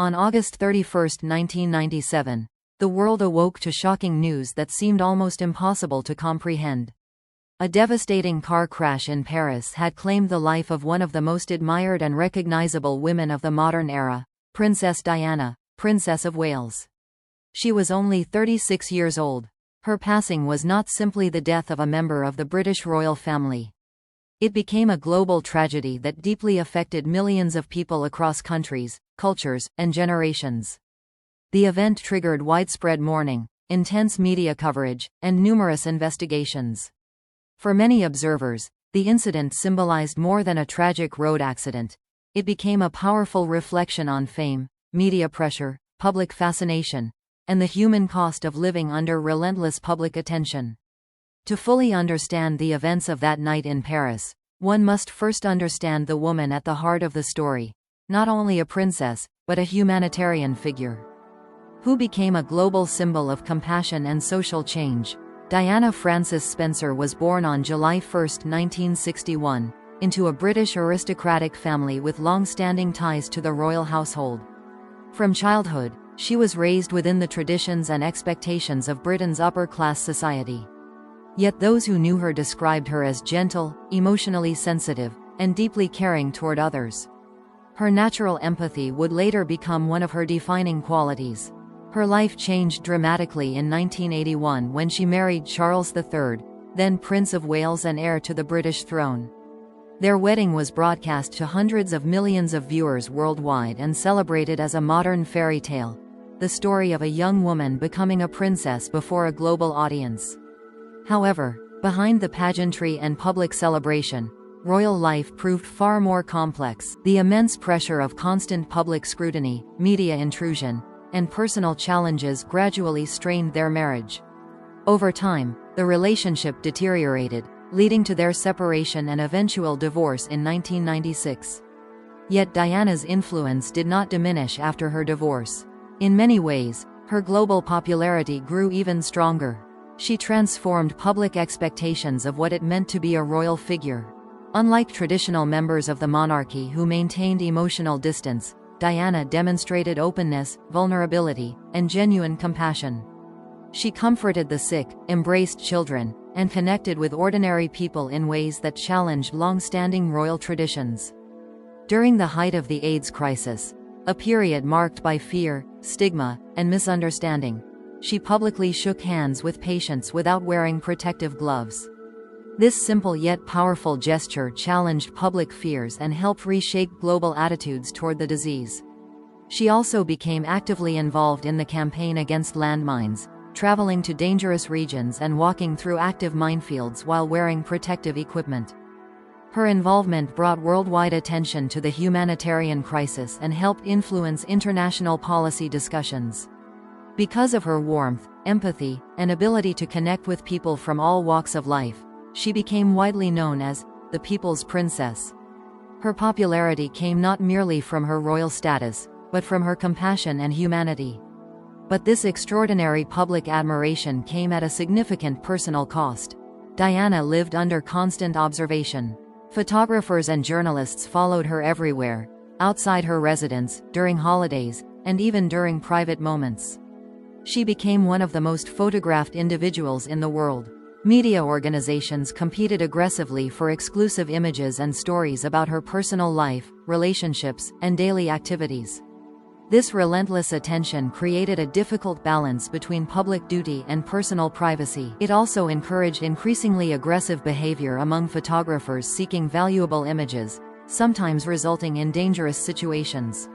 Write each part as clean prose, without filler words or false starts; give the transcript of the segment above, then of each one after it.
On August 31, 1997, the world awoke to shocking news that seemed almost impossible to comprehend. A devastating car crash in Paris had claimed the life of one of the most admired and recognizable women of the modern era, Princess Diana, Princess of Wales. She was only 36 years old. Her passing was not simply the death of a member of the British royal family. It became a global tragedy that deeply affected millions of people across countries, cultures, and generations. The event triggered widespread mourning, intense media coverage, and numerous investigations. For many observers, the incident symbolized more than a tragic road accident. It became a powerful reflection on fame, media pressure, public fascination, and the human cost of living under relentless public attention. To fully understand the events of that night in Paris, one must first understand the woman at the heart of the story, not only a princess, but a humanitarian figure who became a global symbol of compassion and social change. Diana Frances Spencer was born on July 1, 1961, into a British aristocratic family with long-standing ties to the royal household. From childhood, she was raised within the traditions and expectations of Britain's upper-class society. Yet those who knew her described her as gentle, emotionally sensitive, and deeply caring toward others. Her natural empathy would later become one of her defining qualities. Her life changed dramatically in 1981 when she married Charles III, then Prince of Wales and heir to the British throne. Their wedding was broadcast to hundreds of millions of viewers worldwide and celebrated as a modern fairy tale, the story of a young woman becoming a princess before a global audience. However, behind the pageantry and public celebration, royal life proved far more complex. The immense pressure of constant public scrutiny, media intrusion, and personal challenges gradually strained their marriage. Over time, the relationship deteriorated, leading to their separation and eventual divorce in 1996. Yet Diana's influence did not diminish after her divorce. In many ways, her global popularity grew even stronger. She transformed public expectations of what it meant to be a royal figure. Unlike traditional members of the monarchy who maintained emotional distance, Diana demonstrated openness, vulnerability, and genuine compassion. She comforted the sick, embraced children, and connected with ordinary people in ways that challenged long-standing royal traditions. During the height of the AIDS crisis, a period marked by fear, stigma, and misunderstanding, she publicly shook hands with patients without wearing protective gloves. This simple yet powerful gesture challenged public fears and helped reshape global attitudes toward the disease. She also became actively involved in the campaign against landmines, traveling to dangerous regions and walking through active minefields while wearing protective equipment. Her involvement brought worldwide attention to the humanitarian crisis and helped influence international policy discussions. Because of her warmth, empathy, and ability to connect with people from all walks of life, she became widely known as the People's Princess. Her popularity came not merely from her royal status, but from her compassion and humanity. But this extraordinary public admiration came at a significant personal cost. Diana lived under constant observation. Photographers and journalists followed her everywhere, outside her residence, during holidays, and even during private moments. She became one of the most photographed individuals in the world. Media organizations competed aggressively for exclusive images and stories about her personal life, relationships, and daily activities. This relentless attention created a difficult balance between public duty and personal privacy. It also encouraged increasingly aggressive behavior among photographers seeking valuable images, sometimes resulting in dangerous situations.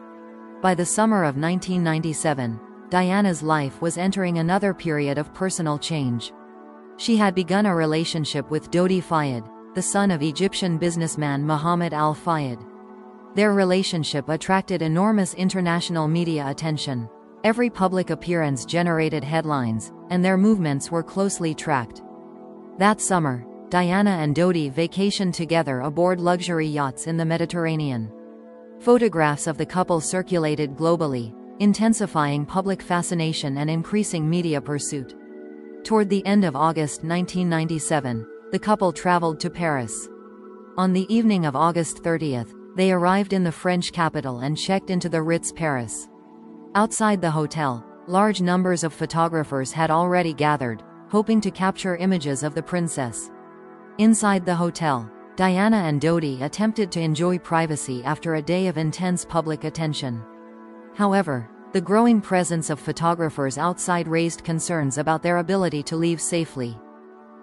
By the summer of 1997, Diana's life was entering another period of personal change. She had begun a relationship with Dodi Fayed, the son of Egyptian businessman Mohammed Al-Fayed. Their relationship attracted enormous international media attention. Every public appearance generated headlines, and their movements were closely tracked. That summer, Diana and Dodi vacationed together aboard luxury yachts in the Mediterranean. Photographs of the couple circulated globally, intensifying public fascination and increasing media pursuit. Toward the end of August 1997, the couple traveled to Paris. On the evening of August 30th, they arrived in the French capital and checked into the Ritz Paris. Outside the hotel, large numbers of photographers had already gathered, hoping to capture images of the princess. Inside the hotel, Diana and Dodi attempted to enjoy privacy after a day of intense public attention. However, the growing presence of photographers outside raised concerns about their ability to leave safely.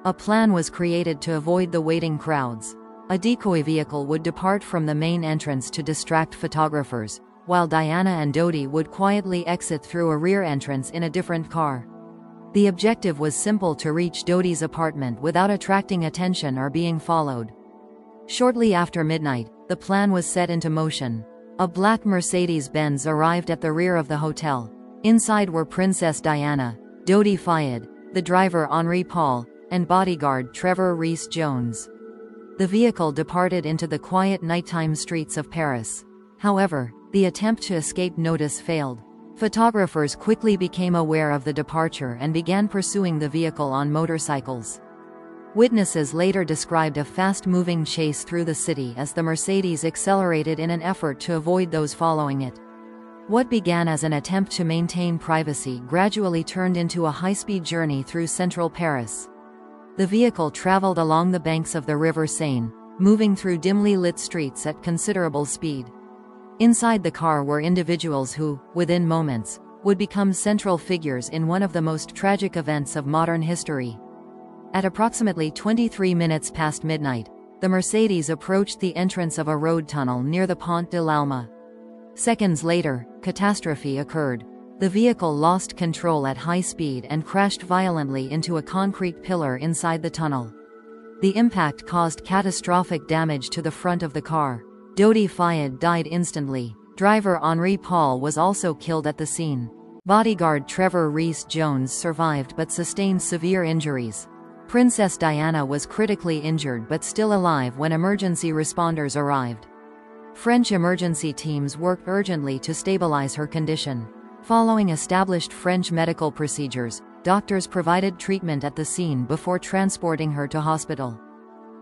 A plan was created to avoid the waiting crowds. A decoy vehicle would depart from the main entrance to distract photographers, while Diana and Dodi would quietly exit through a rear entrance in a different car. The objective was simple: to reach Dodi's apartment without attracting attention or being followed. Shortly after midnight, the plan was set into motion. A black Mercedes-Benz arrived at the rear of the hotel. Inside were Princess Diana, Dodi Fayed, the driver Henri Paul, and bodyguard Trevor Rees-Jones. The vehicle departed into the quiet nighttime streets of Paris. However, the attempt to escape notice failed. Photographers quickly became aware of the departure and began pursuing the vehicle on motorcycles. Witnesses later described a fast-moving chase through the city as the Mercedes accelerated in an effort to avoid those following it. What began as an attempt to maintain privacy gradually turned into a high-speed journey through central Paris. The vehicle traveled along the banks of the River Seine, moving through dimly lit streets at considerable speed. Inside the car were individuals who, within moments, would become central figures in one of the most tragic events of modern history. At approximately 23 minutes past midnight, the Mercedes approached the entrance of a road tunnel near the Pont de l'Alma. Seconds later, catastrophe occurred. The vehicle lost control at high speed and crashed violently into a concrete pillar inside the tunnel. The impact caused catastrophic damage to the front of the car. Dodi Fayed died instantly. Driver Henri Paul was also killed at the scene. Bodyguard Trevor Rees-Jones survived but sustained severe injuries. Princess Diana was critically injured but still alive when emergency responders arrived. French emergency teams worked urgently to stabilize her condition. Following established French medical procedures, doctors provided treatment at the scene before transporting her to hospital.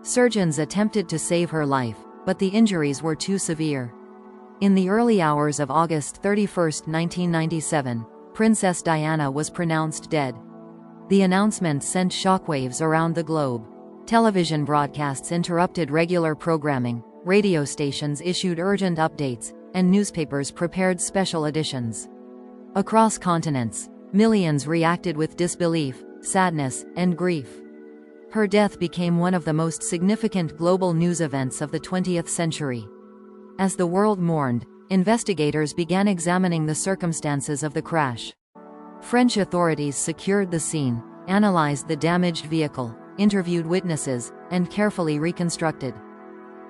Surgeons attempted to save her life, but the injuries were too severe. In the early hours of August 31, 1997, Princess Diana was pronounced dead. The announcement sent shockwaves around the globe. Television broadcasts interrupted regular programming, radio stations issued urgent updates, and newspapers prepared special editions. Across continents, millions reacted with disbelief, sadness, and grief. Her death became one of the most significant global news events of the 20th century. As the world mourned, investigators began examining the circumstances of the crash. French authorities secured the scene, analyzed the damaged vehicle, interviewed witnesses, and carefully reconstructed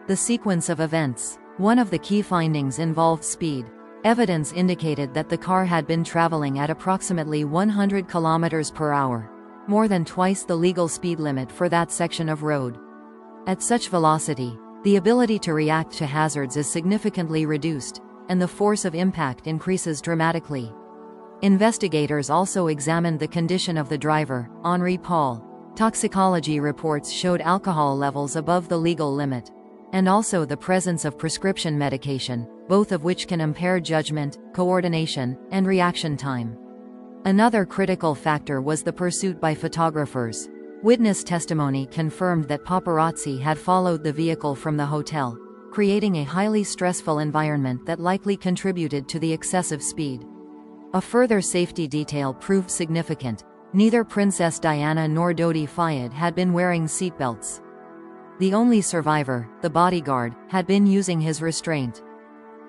the sequence of events. One of the key findings involved speed. Evidence indicated that the car had been traveling at approximately 100 km per hour, more than twice the legal speed limit for that section of road. At such velocity, the ability to react to hazards is significantly reduced, and the force of impact increases dramatically. Investigators also examined the condition of the driver, Henri Paul. Toxicology reports showed alcohol levels above the legal limit, and also the presence of prescription medication, both of which can impair judgment, coordination, and reaction time. Another critical factor was the pursuit by photographers. Witness testimony confirmed that paparazzi had followed the vehicle from the hotel, creating a highly stressful environment that likely contributed to the excessive speed. A further safety detail proved significant: neither Princess Diana nor Dodi Fayed had been wearing seatbelts. The only survivor, the bodyguard, had been using his restraint.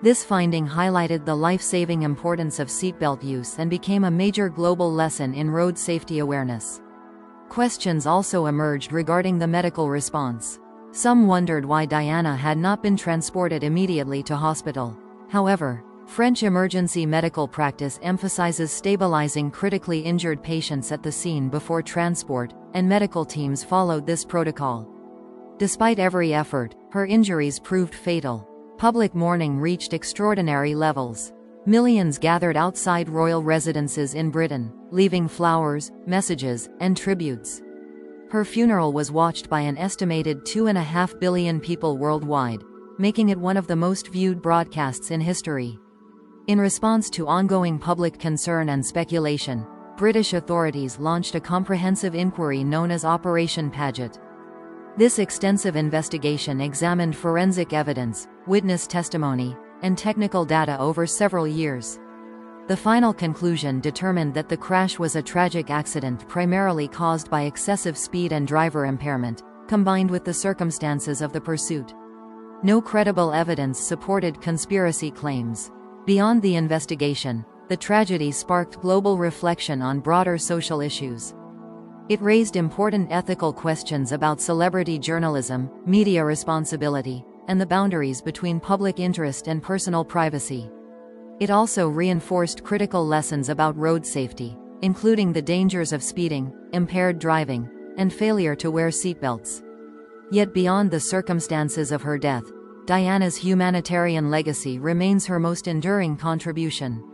This finding highlighted the life-saving importance of seatbelt use and became a major global lesson in road safety awareness. Questions also emerged regarding the medical response. Some wondered why Diana had not been transported immediately to hospital. However, French emergency medical practice emphasizes stabilizing critically injured patients at the scene before transport, and medical teams followed this protocol. Despite every effort, her injuries proved fatal. Public mourning reached extraordinary levels. Millions gathered outside royal residences in Britain, leaving flowers, messages, and tributes. Her funeral was watched by an estimated 2.5 billion people worldwide, making it one of the most viewed broadcasts in history. In response to ongoing public concern and speculation, British authorities launched a comprehensive inquiry known as Operation Paget. This extensive investigation examined forensic evidence, witness testimony, and technical data over several years. The final conclusion determined that the crash was a tragic accident primarily caused by excessive speed and driver impairment, combined with the circumstances of the pursuit. No credible evidence supported conspiracy claims. Beyond the investigation, the tragedy sparked global reflection on broader social issues. It raised important ethical questions about celebrity journalism, media responsibility, and the boundaries between public interest and personal privacy. It also reinforced critical lessons about road safety, including the dangers of speeding, impaired driving, and failure to wear seatbelts. Yet beyond the circumstances of her death, Diana's humanitarian legacy remains her most enduring contribution.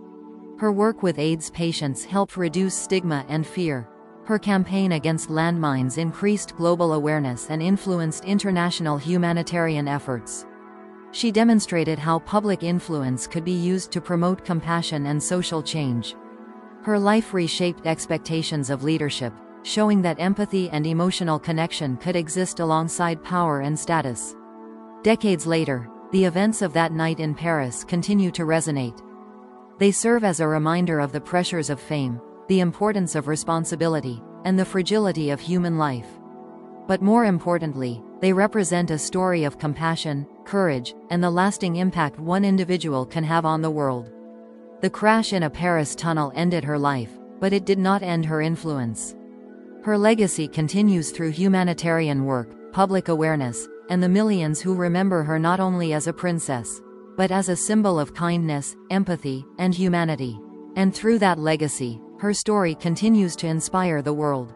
Her work with AIDS patients helped reduce stigma and fear. Her campaign against landmines increased global awareness and influenced international humanitarian efforts. She demonstrated how public influence could be used to promote compassion and social change. Her life reshaped expectations of leadership, showing that empathy and emotional connection could exist alongside power and status. Decades later, the events of that night in Paris continue to resonate. They serve as a reminder of the pressures of fame, the importance of responsibility, and the fragility of human life. But more importantly, they represent a story of compassion, courage, and the lasting impact one individual can have on the world. The crash in a Paris tunnel ended her life, but it did not end her influence. Her legacy continues through humanitarian work, public awareness, and the millions who remember her not only as a princess, but as a symbol of kindness, empathy, and humanity. And through that legacy, her story continues to inspire the world.